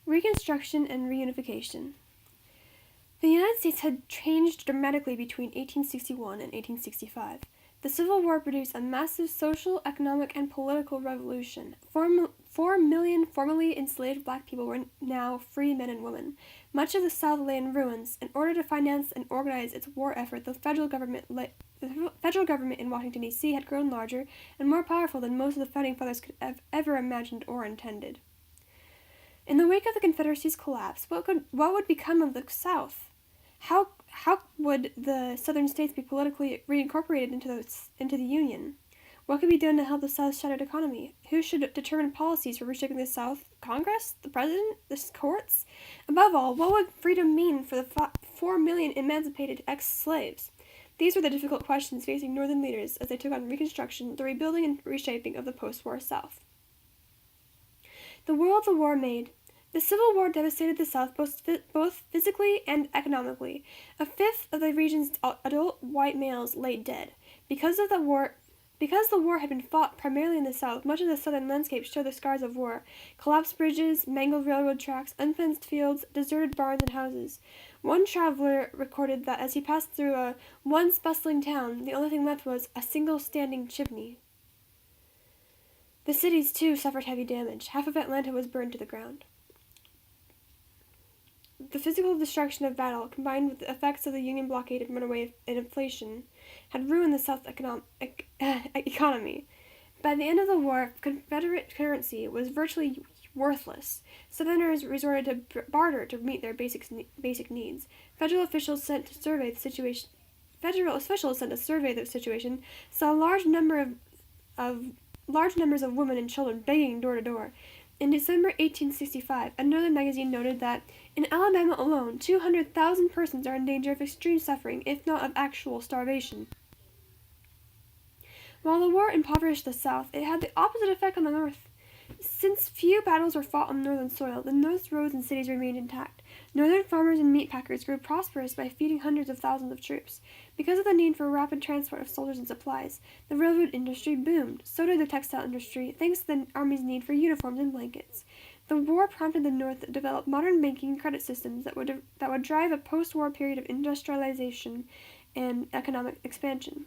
Reconstruction and reunification. The United States had changed dramatically between 1861 and 1865. The Civil War produced a massive social, economic, and political revolution. 4 million formerly enslaved black people were now free men and women. Much of the South lay in ruins. In order to finance and organize its war effort, the federal government in Washington, D.C. had grown larger and more powerful than most of the founding fathers could have ever imagined or intended. In the wake of the Confederacy's collapse, what would become of the South? How would the Southern states be politically reincorporated into the Union? What could be done to help the South's shattered economy? Who should determine policies for reshaping the South? Congress? The President? The courts? Above all, what would freedom mean for the 4 million emancipated ex-slaves? These were the difficult questions facing Northern leaders as they took on Reconstruction, the rebuilding and reshaping of the post-war South. The world the war made. The Civil War devastated the South both physically and economically. A fifth of the region's adult white males lay dead. Because the war had been fought primarily in the South, much of the southern landscape showed the scars of war: collapsed bridges, mangled railroad tracks, unfenced fields, deserted barns and houses. One traveler recorded that as he passed through a once bustling town, the only thing left was a single standing chimney. The cities, too, suffered heavy damage. Half of Atlanta was burned to the ground. The physical destruction of battle, combined with the effects of the Union blockade and runaway and inflation, had ruined the South's economy. By the end of the war, Confederate currency was virtually worthless. Southerners resorted to barter to meet their basic needs. Federal officials sent to survey the situation saw large numbers of women and children begging door to door. In December 1865, another magazine noted that in Alabama alone, 200,000 persons are in danger of extreme suffering, if not of actual starvation. While the war impoverished the South, it had the opposite effect on the North. Since few battles were fought on northern soil, the North's roads and cities remained intact. Northern farmers and meat packers grew prosperous by feeding hundreds of thousands of troops. Because of the need for rapid transport of soldiers and supplies, the railroad industry boomed. So did the textile industry, thanks to the Army's need for uniforms and blankets. The war prompted the North to develop modern banking and credit systems that would drive a post-war period of industrialization and economic expansion.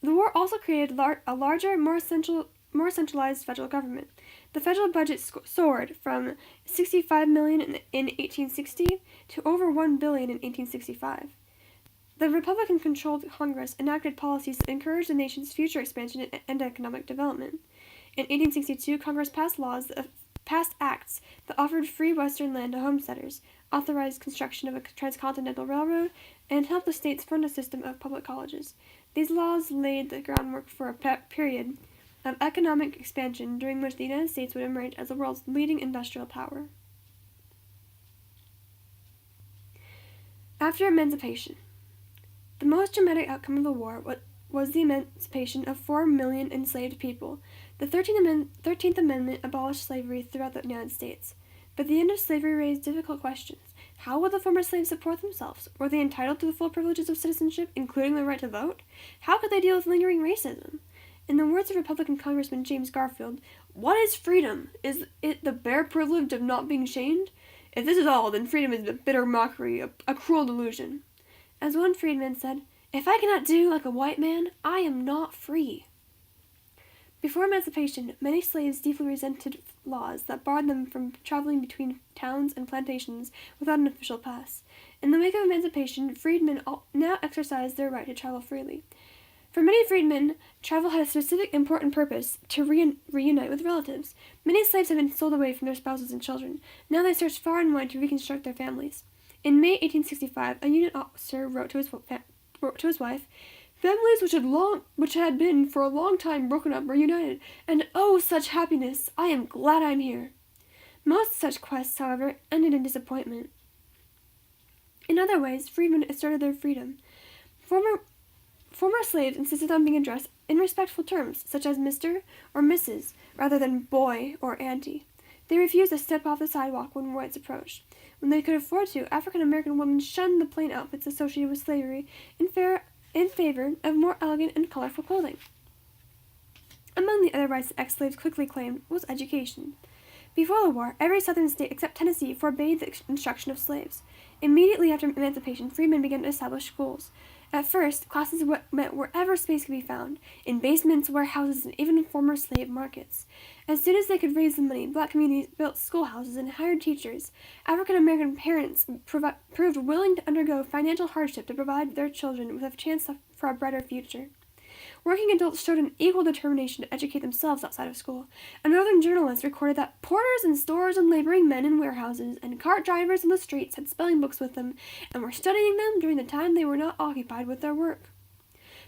The war also created a larger, more centralized federal government. The federal budget soared from $65 million in 1860 to over $1 billion in 1865. The Republican-controlled Congress enacted policies that encouraged the nation's future expansion and economic development. In 1862, Congress passed acts that offered free Western land to homesteaders, authorized construction of a transcontinental railroad, and helped the states fund a system of public colleges. These laws laid the groundwork for a period of economic expansion during which the United States would emerge as the world's leading industrial power. After emancipation. The most dramatic outcome of the war was the emancipation of 4 million enslaved people. The 13th Amendment abolished slavery throughout the United States. But the end of slavery raised difficult questions. How would the former slaves support themselves? Were they entitled to the full privileges of citizenship, including the right to vote? How could they deal with lingering racism? In the words of Republican Congressman James Garfield, "What is freedom? Is it the bare privilege of not being shamed? If this is all, then freedom is a bitter mockery, a cruel delusion." As one freedman said, "If I cannot do like a white man, I am not free." Before emancipation, many slaves deeply resented laws that barred them from traveling between towns and plantations without an official pass. In the wake of emancipation, freedmen now exercised their right to travel freely. For many freedmen, travel had a specific important purpose: to reunite with relatives. Many slaves had been sold away from their spouses and children. Now they searched far and wide to reconstruct their families. In May 1865, a Union officer wrote to his wife, "Families which had been for a long time broken up are united, and oh, such happiness! I am glad I'm here." Most such quests, however, ended in disappointment. In other ways, freedmen asserted their freedom. Former slaves insisted on being addressed in respectful terms, such as Mr. or Mrs., rather than boy or auntie. They refused to step off the sidewalk when whites approached. When they could afford to, African-American women shunned the plain outfits associated with slavery in favor of more elegant and colorful clothing. Among the other rights that ex-slaves quickly claimed was education. Before the war, every southern state except Tennessee forbade the instruction of slaves. Immediately after emancipation, freedmen began to establish schools. At first, classes met wherever space could be found, in basements, warehouses, and even in former slave markets. As soon as they could raise the money, black communities built schoolhouses and hired teachers. African American parents proved willing to undergo financial hardship to provide their children with a chance for a brighter future. Working adults showed an equal determination to educate themselves outside of school. A northern journalist recorded that porters in stores and laboring men in warehouses and cart drivers on the streets had spelling books with them and were studying them during the time they were not occupied with their work.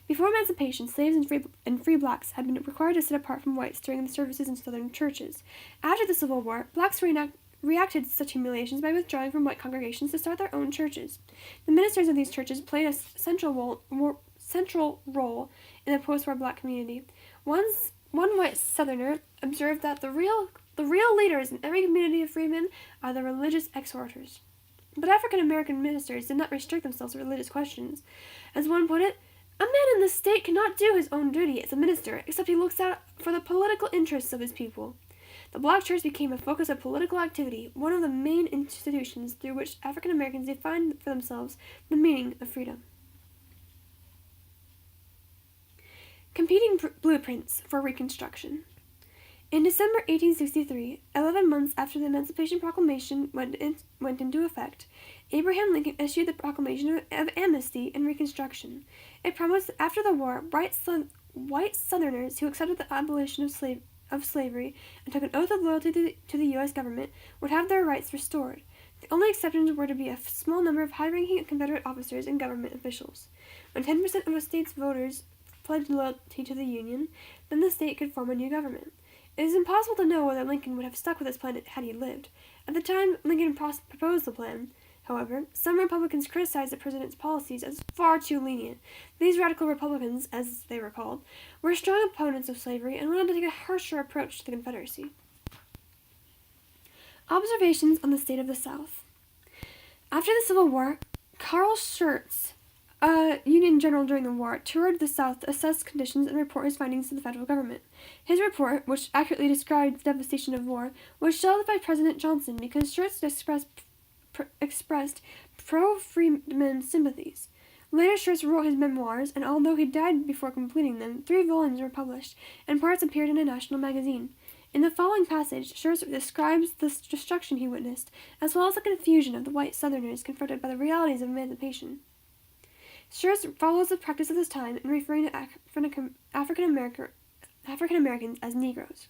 Before emancipation, slaves and free blacks had been required to sit apart from whites during the services in southern churches. After the Civil War, blacks reacted to such humiliations by withdrawing from white congregations to start their own churches. The ministers of these churches played a central role in the post-war black community. One white Southerner observed that the real leaders in every community of freemen are the religious exhorters. But African American ministers did not restrict themselves to religious questions. As one put it, a man in the state cannot do his own duty as a minister except he looks out for the political interests of his people. The black church became a focus of political activity, one of the main institutions through which African Americans defined for themselves the meaning of freedom. Competing blueprints for Reconstruction. In December 1863, 11 months after the Emancipation Proclamation went into effect, Abraham Lincoln issued the Proclamation of Amnesty and Reconstruction. It promised that after the war, white Southerners who accepted the abolition of slavery and took an oath of loyalty to the U.S. government would have their rights restored. The only exceptions were to be a small number of high-ranking Confederate officers and government officials. When 10% of a state's voters pledged loyalty to the Union, then the state could form a new government. It is impossible to know whether Lincoln would have stuck with his plan had he lived. At the time Lincoln proposed the plan, however, some Republicans criticized the president's policies as far too lenient. These radical Republicans, as they were called, were strong opponents of slavery and wanted to take a harsher approach to the Confederacy. Observations on the state of the South. After the Civil War, Carl Schurz, a Union general during the war, toured the South to assess conditions and report his findings to the federal government. His report, which accurately described the devastation of war, was shelved by President Johnson because Schurz expressed pro-freedmen sympathies. Later, Schurz wrote his memoirs, and although he died before completing them, 3 volumes were published, and parts appeared in a national magazine. In the following passage, Schurz describes the destruction he witnessed, as well as the confusion of the white Southerners confronted by the realities of emancipation. Schurz follows the practice of his time in referring to African Americans as Negroes.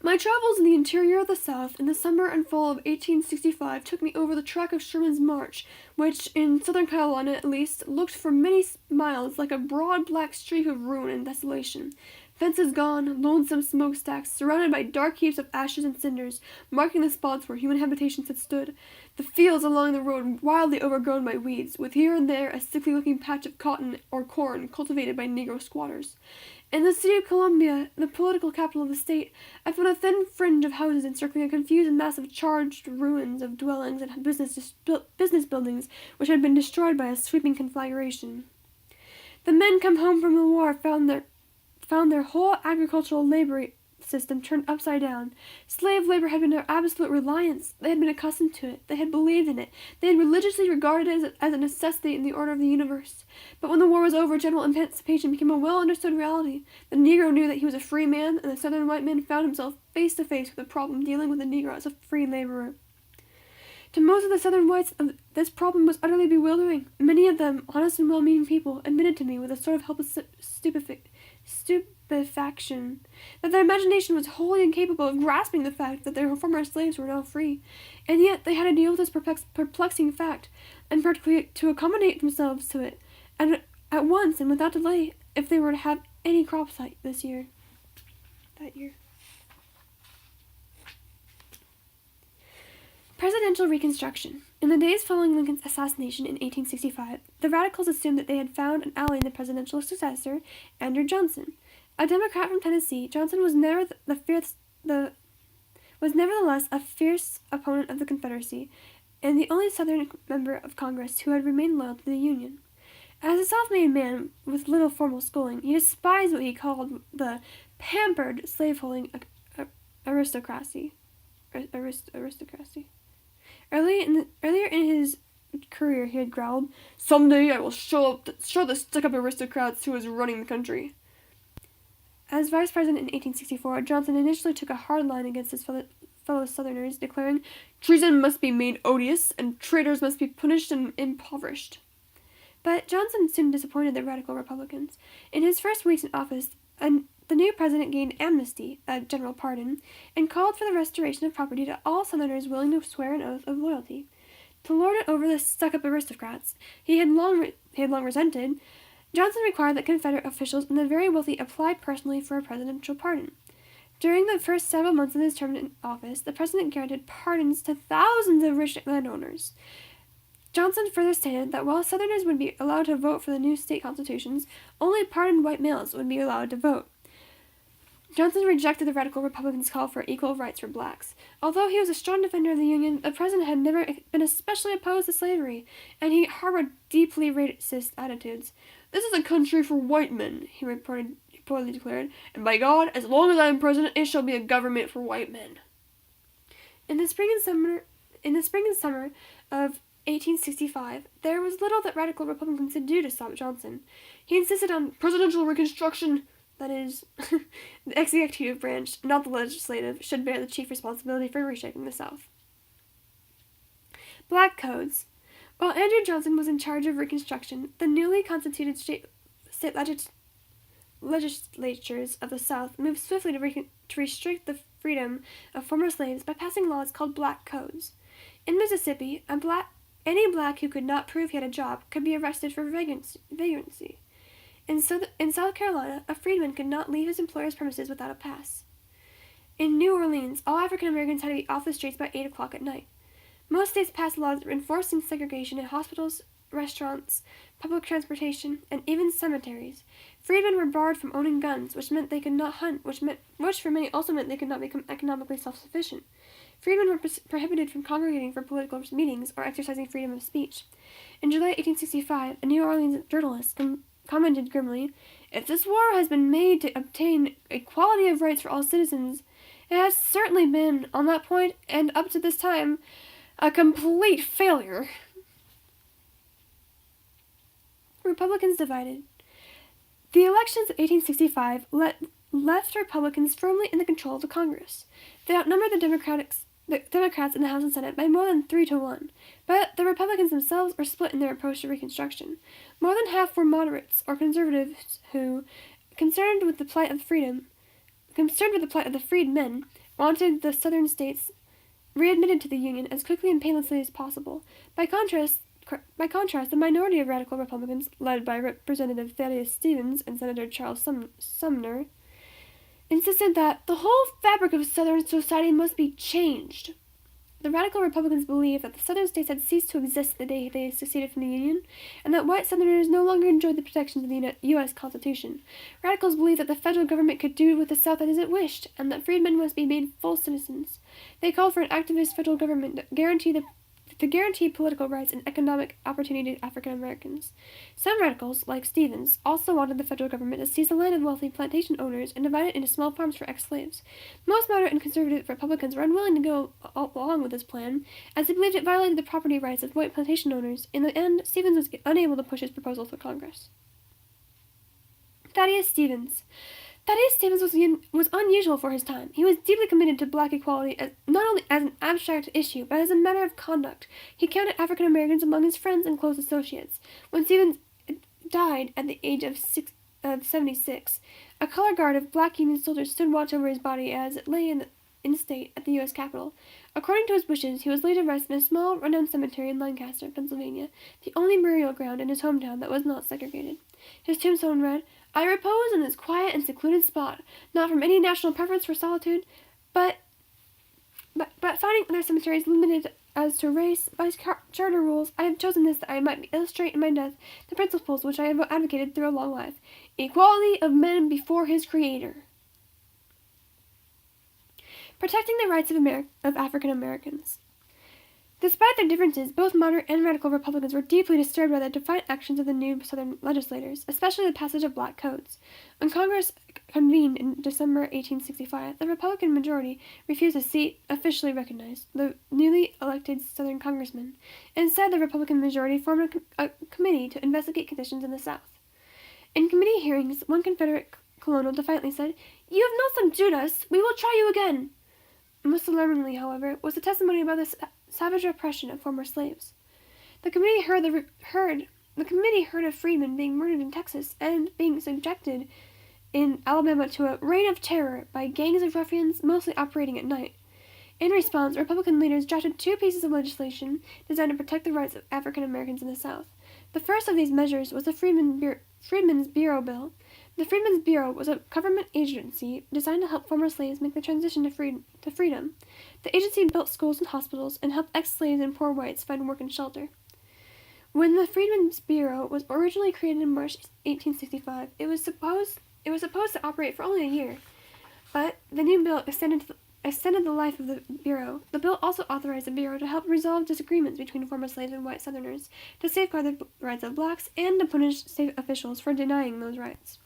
My travels in the interior of the South in the summer and fall of 1865 took me over the track of Sherman's march, which, in southern Carolina at least, looked for many miles like a broad black streak of ruin and desolation. Fences gone, lonesome smokestacks, surrounded by dark heaps of ashes and cinders, marking the spots where human habitations had stood. The fields along the road wildly overgrown by weeds, with here and there a sickly-looking patch of cotton or corn cultivated by Negro squatters. In the city of Columbia, the political capital of the state, I found a thin fringe of houses encircling a confused mass of charged ruins of dwellings and business buildings which had been destroyed by a sweeping conflagration. The men come home from the war found their whole agricultural labor system turned upside down. Slave labor had been their absolute reliance. They had been accustomed to it. They had believed in it. They had religiously regarded it as a necessity in the order of the universe. But when the war was over, general emancipation became a well-understood reality. The Negro knew that he was a free man, and the Southern white man found himself face to face with the problem dealing with the Negro as a free laborer. To most of the Southern whites, this problem was utterly bewildering. Many of them, honest and well-meaning people, admitted to me with a sort of helpless stupefaction that their imagination was wholly incapable of grasping the fact that their former slaves were now free, and yet they had to deal with this perplexing fact, and practically to accommodate themselves to it, and at once and without delay, if they were to have any crops that year. Presidential Reconstruction. In the days following Lincoln's assassination in 1865, the Radicals assumed that they had found an ally in the presidential successor, Andrew Johnson. A Democrat from Tennessee, Johnson was nevertheless a fierce opponent of the Confederacy, and the only Southern member of Congress who had remained loyal to the Union. As a self-made man with little formal schooling, he despised what he called the pampered slaveholding aristocracy. Earlier in his career, he had growled, "Someday I will show the stuck-up aristocrats who is running the country." As vice president in 1864, Johnson initially took a hard line against his fellow Southerners, declaring, "Treason must be made odious, and traitors must be punished and impoverished." But Johnson soon disappointed the radical Republicans. In his first weeks in office, the new president gained amnesty, a general pardon, and called for the restoration of property to all Southerners willing to swear an oath of loyalty. To lord it over the stuck-up aristocrats he had long resented, Johnson required that Confederate officials and the very wealthy apply personally for a presidential pardon. During the first several months of his term in office, the president granted pardons to thousands of rich landowners. Johnson further stated that while Southerners would be allowed to vote for the new state constitutions, only pardoned white males would be allowed to vote. Johnson rejected the radical Republicans' call for equal rights for blacks. Although he was a strong defender of the Union, the president had never been especially opposed to slavery, and he harbored deeply racist attitudes. "This is a country for white men," he reportedly declared, "and by God, as long as I am president, it shall be a government for white men." In the spring and summer of 1865, there was little that radical Republicans could do to stop Johnson. He insisted on presidential Reconstruction. That is, the executive branch, not the legislative, should bear the chief responsibility for reshaping the South. Black codes. While Andrew Johnson was in charge of Reconstruction, the newly constituted state legislatures of the South moved swiftly to restrict the freedom of former slaves by passing laws called black codes. In Mississippi, any black who could not prove he had a job could be arrested for vagrancy. In South Carolina, a freedman could not leave his employer's premises without a pass. In New Orleans, all African Americans had to be off the streets by 8 o'clock at night. Most states passed laws enforcing segregation in hospitals, restaurants, public transportation, and even cemeteries. Freedmen were barred from owning guns, which meant they could not hunt, which for many also meant they could not become economically self-sufficient. Freedmen were prohibited from congregating for political meetings or exercising freedom of speech. In July 1865, a New Orleans journalist commented grimly, "If this war has been made to obtain equality of rights for all citizens, it has certainly been, on that point, and up to this time, a complete failure." Republicans divided. The elections of 1865 left Republicans firmly in the control of the Congress. They outnumbered the Democrats in the House and Senate by more than 3-1, but the Republicans themselves were split in their approach to Reconstruction. More than half were moderates or conservatives who, concerned with the plight of the freedmen, wanted the Southern states readmitted to the Union as quickly and painlessly as possible. By contrast, the minority of radical Republicans, led by Representative Thaddeus Stevens and Senator Charles Sumner, insisted that the whole fabric of Southern society must be changed. The radical Republicans believed that the Southern states had ceased to exist the day they seceded from the Union, and that white Southerners no longer enjoyed the protections of the U.S. Constitution. Radicals believed that the federal government could do with the South as it wished, and that freedmen must be made full citizens. They called for an activist federal government to guarantee political rights and economic opportunity to African Americans. Some radicals, like Stevens, also wanted the federal government to seize the land of wealthy plantation owners and divide it into small farms for ex-slaves. Most moderate and conservative Republicans were unwilling to go along with this plan, as they believed it violated the property rights of white plantation owners. In the end, Stevens was unable to push his proposal through Congress. Thaddeus Stevens was unusual for his time. He was deeply committed to black equality, not only as an abstract issue, but as a matter of conduct. He counted African Americans among his friends and close associates. When Stevens died at the age of 76, a color guard of black Union soldiers stood watch over his body as it lay in state at the U.S. Capitol. According to his wishes, he was laid to rest in a small, rundown cemetery in Lancaster, Pennsylvania, the only burial ground in his hometown that was not segregated. His tombstone read, "I repose in this quiet and secluded spot, not from any national preference for solitude, but finding other cemeteries limited as to race, by charter rules, I have chosen this that I might illustrate in my death the principles which I have advocated through a long life, equality of men before his Creator." Protecting the rights of African Americans. Despite their differences, both moderate and radical Republicans were deeply disturbed by the defiant actions of the new Southern legislators, especially the passage of black codes. When Congress convened in December 1865, the Republican majority refused a seat officially recognized, the newly elected Southern congressmen. Instead, the Republican majority formed a committee to investigate conditions in the South. In committee hearings, one Confederate colonel defiantly said, "You have not subdued us. We will try you again." Most alarmingly, however, was the testimony about the savage repression of former slaves. The committee heard of freedmen being murdered in Texas and being subjected in Alabama to a reign of terror by gangs of ruffians, mostly operating at night. In response, Republican leaders drafted two pieces of legislation designed to protect the rights of African Americans in the South. The first of these measures was the Freedmen's Bureau Bill. The Freedmen's Bureau was a government agency designed to help former slaves make the transition to freedom. The agency built schools and hospitals and helped ex-slaves and poor whites find work and shelter. When the Freedmen's Bureau was originally created in March 1865, it was supposed to operate for only a year, but the new bill extended the life of the Bureau. The bill also authorized the Bureau to help resolve disagreements between former slaves and white Southerners, to safeguard the rights of blacks, and to punish state officials for denying those rights.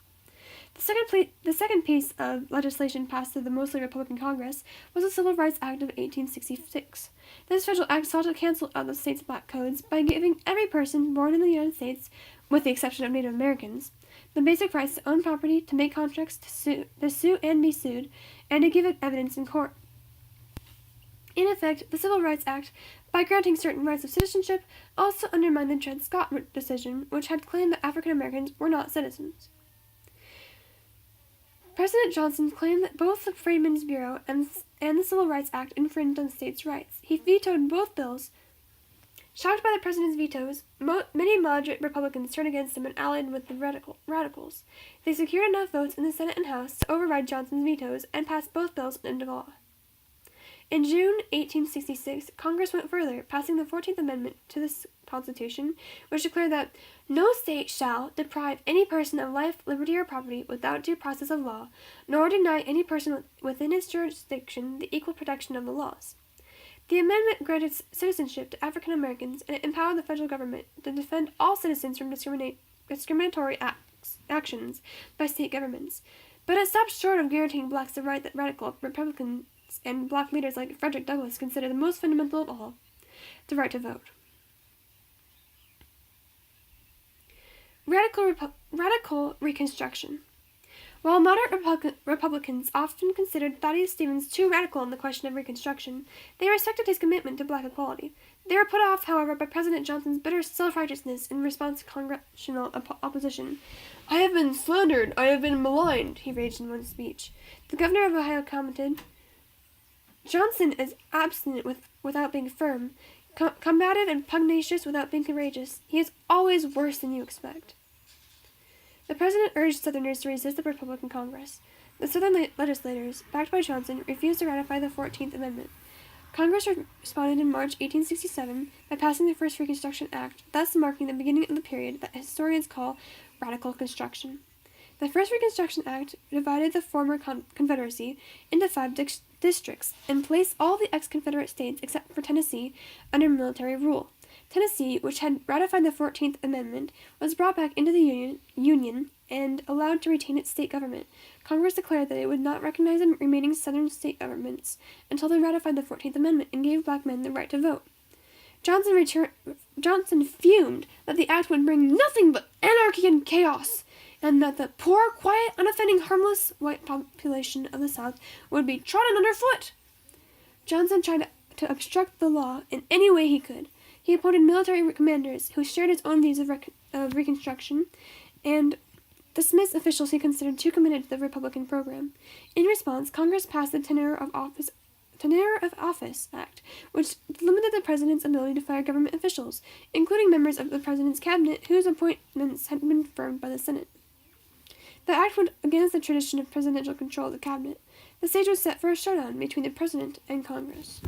The second piece of legislation passed through the mostly Republican Congress was the Civil Rights Act of 1866. This federal act sought to cancel out the state's black codes by giving every person born in the United States, with the exception of Native Americans, the basic rights to own property, to make contracts, to sue and be sued, and to give evidence in court. In effect, the Civil Rights Act, by granting certain rights of citizenship, also undermined the Dred Scott decision, which had claimed that African Americans were not citizens. President Johnson claimed that both the Freedmen's Bureau and the Civil Rights Act infringed on states' rights. He vetoed both bills. Shocked by the president's vetoes, many moderate Republicans turned against him and allied with the radicals. They secured enough votes in the Senate and House to override Johnson's vetoes and passed both bills into law. In June 1866, Congress went further, passing the 14th Amendment to the Constitution, which declared that no state shall deprive any person of life, liberty, or property without due process of law, nor deny any person within its jurisdiction the equal protection of the laws. The amendment granted citizenship to African Americans, and it empowered the federal government to defend all citizens from discriminatory actions by state governments. But it stopped short of guaranteeing blacks the right that radical Republicans and black leaders like Frederick Douglass consider the most fundamental of all, the right to vote. Radical Reconstruction. While moderate Republicans often considered Thaddeus Stevens too radical on the question of Reconstruction, they respected his commitment to black equality. They were put off, however, by President Johnson's bitter self-righteousness in response to congressional opposition. "I have been slandered, I have been maligned," he raged in one speech. The governor of Ohio commented, "Johnson is obstinate without being firm, combative and pugnacious without being courageous. He is always worse than you expect." The president urged Southerners to resist the Republican Congress. The Southern legislators, backed by Johnson, refused to ratify the 14th Amendment. Congress responded in March 1867 by passing the first Reconstruction Act, thus marking the beginning of the period that historians call Radical Construction. The first Reconstruction Act divided the former Confederacy into 5 districts and placed all the ex-Confederate states except for Tennessee under military rule. Tennessee, which had ratified the 14th Amendment, was brought back into the Union and allowed to retain its state government. Congress declared that it would not recognize the remaining southern state governments until they ratified the 14th Amendment and gave black men the right to vote. Johnson fumed that the act would bring nothing but anarchy and chaos, and that the poor, quiet, unoffending, harmless white population of the South would be trodden underfoot. Johnson tried to obstruct the law in any way he could. He appointed military commanders who shared his own views of Reconstruction and dismissed officials he considered too committed to the Republican program. In response, Congress passed the Tenure of Office Act, which limited the president's ability to fire government officials, including members of the president's cabinet whose appointments had been confirmed by the Senate. The act went against the tradition of presidential control of the cabinet. The stage was set for a showdown between the president and Congress.